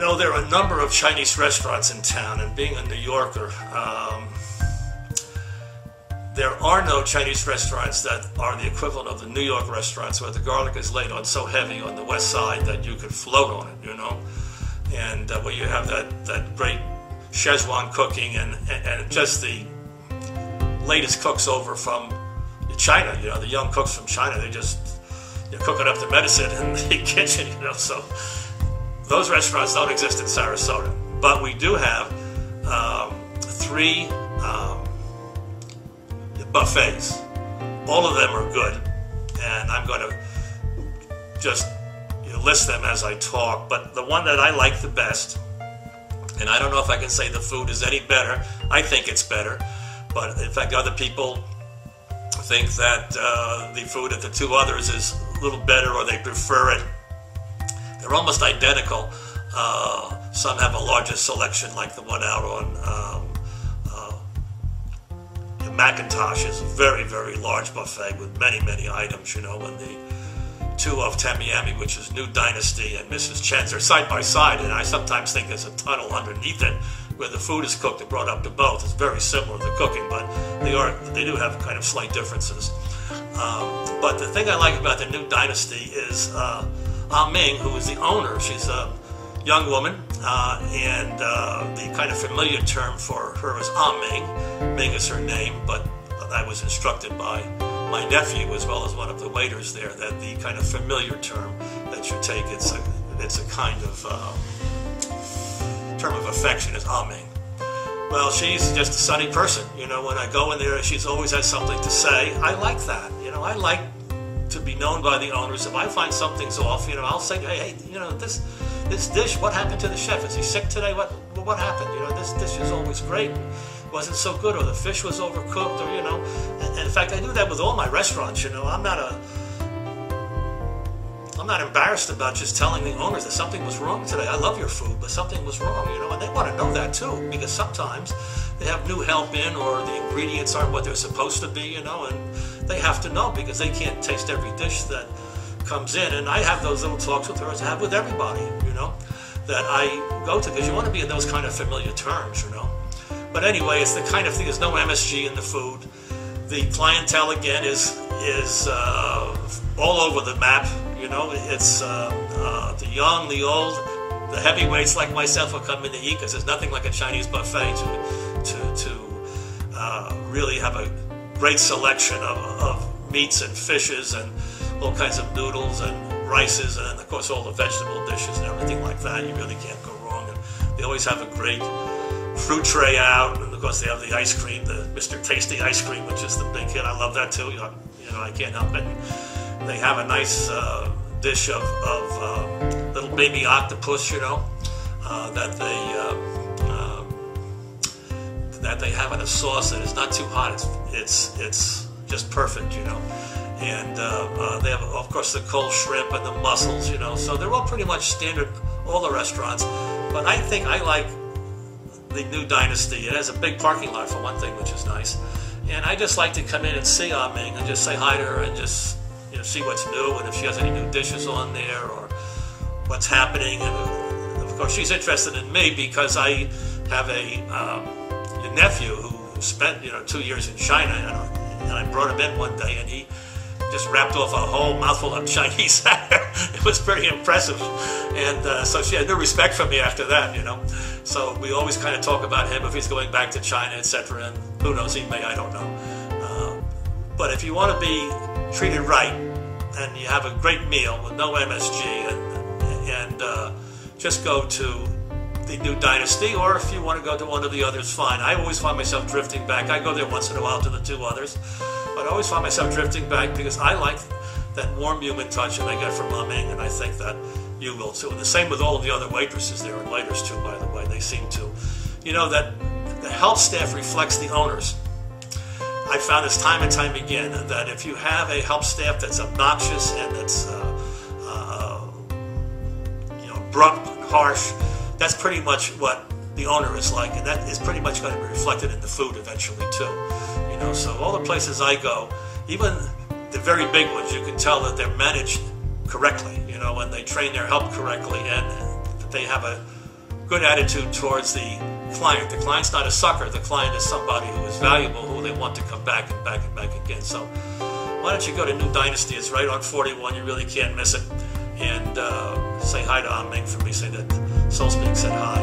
know, there are a number of Chinese restaurants in town, and being a New Yorker, there are no Chinese restaurants that are the equivalent of the New York restaurants where the garlic is laid on so heavy on the west side that you could float on it, you know, and where you have that great Szechuan cooking and just the latest cooks over from China, you know, the young cooks from China, they're cooking up the medicine in the kitchen, you know, so those restaurants don't exist in Sarasota. But we do have 3 buffets. All of them are good, and I'm going to just list them as I talk, but the one that I like the best, and I don't know if I can say the food is any better, I think it's better, but in fact other people think that the food at the 2 others is a little better, or they prefer it. They're almost identical. Some have a larger selection, like the one out on Macintosh is a very, very large buffet with many, many items, you know, and the 2 of Tamiami, which is New Dynasty, and Mrs. Chen's are side by side, and I sometimes think there's a tunnel underneath it where the food is cooked and brought up to both. It's very similar to cooking, but they do have kind of slight differences. But the thing I like about the New Dynasty is Ming, who is the owner. She's a young woman, and the kind of familiar term for her is Ming. Ming is her name, but I was instructed by my nephew, as well as one of the waiters there, that the kind of familiar term that you take, it's a kind of term of affection, is Ming. Well, she's just a sunny person. You know, when I go in there, she's always has something to say. I like that. You know, I like to be known by the owners. If I find something's off, you know, I'll say, hey, you know, this dish, what happened to the chef? Is he sick today? What happened? You know, this dish is always great. Wasn't so good, or the fish was overcooked, or, you know. And in fact, I do that with all my restaurants, you know. I'm not embarrassed about just telling the owners that something was wrong today. I love your food, but something was wrong, you know, and they want to know that too, because sometimes they have new help in, or the ingredients aren't what they're supposed to be, you know, and they have to know, because they can't taste every dish that comes in. And I have those little talks with her, as I have with everybody, you know, that I go to, because you want to be in those kind of familiar terms, you know. But anyway, it's the kind of thing, there's no MSG in the food. The clientele, again, is all over the map, you know. It's the young, the old, the heavyweights like myself will come in to eat, because there's nothing like a Chinese buffet to really have a great selection of meats and fishes and all kinds of noodles and rices, and of course all the vegetable dishes and everything like that. You really can't go wrong. And they always have a great fruit tray out, and of course they have the ice cream, the Mr. Tasty ice cream, which is the big hit. I love that too. You know, I can't help it. And they have a nice dish of little baby octopus, you know, that they have in a sauce that is not too hot. It's just perfect, you know. And they have, of course, the cold shrimp and the mussels, you know. So they're all pretty much standard, all the restaurants. But I think I like the New Dynasty. It has a big parking lot, for one thing, which is nice. And I just like to come in and see Ming and just say hi to her and just, you know, see what's new, and if she has any new dishes on there, or what's happening. And of course, she's interested in me because I have a nephew who spent, you know, 2 years in China, and I brought him in one day, and he just wrapped off a whole mouthful of Chinese. It was pretty impressive, and so she had no respect for me after that, you know. So we always kind of talk about him, if he's going back to China, etc. And who knows, he may, I don't know. But if you want to be treated right, and you have a great meal with no MSG, and just go to the New Dynasty, or if you want to go to one of the others, fine. I always find myself drifting back. I go there once in a while to the 2 others, but I always find myself drifting back because I like that warm human touch that I get from Ming, and I think that you will too. And the same with all of the other waitresses there, and waiters too, by the way. They seem to, you know, that the help staff reflects the owners. I found this time and time again, that if you have a help staff that's obnoxious and that's you know, abrupt and harsh, that's pretty much what the owner is like, and that is pretty much going to be reflected in the food eventually too. You know, so all the places I go, even the very big ones, you can tell that they're managed correctly, you know, and they train their help correctly, and they have a good attitude towards the client. The client's not a sucker. The client is somebody who is valuable, who they want to come back and back and back again. So why don't you go to New Dynasty? It's right on 41. You really can't miss it. And say hi to Ah Ming for me. Say that Soul Speak said hi.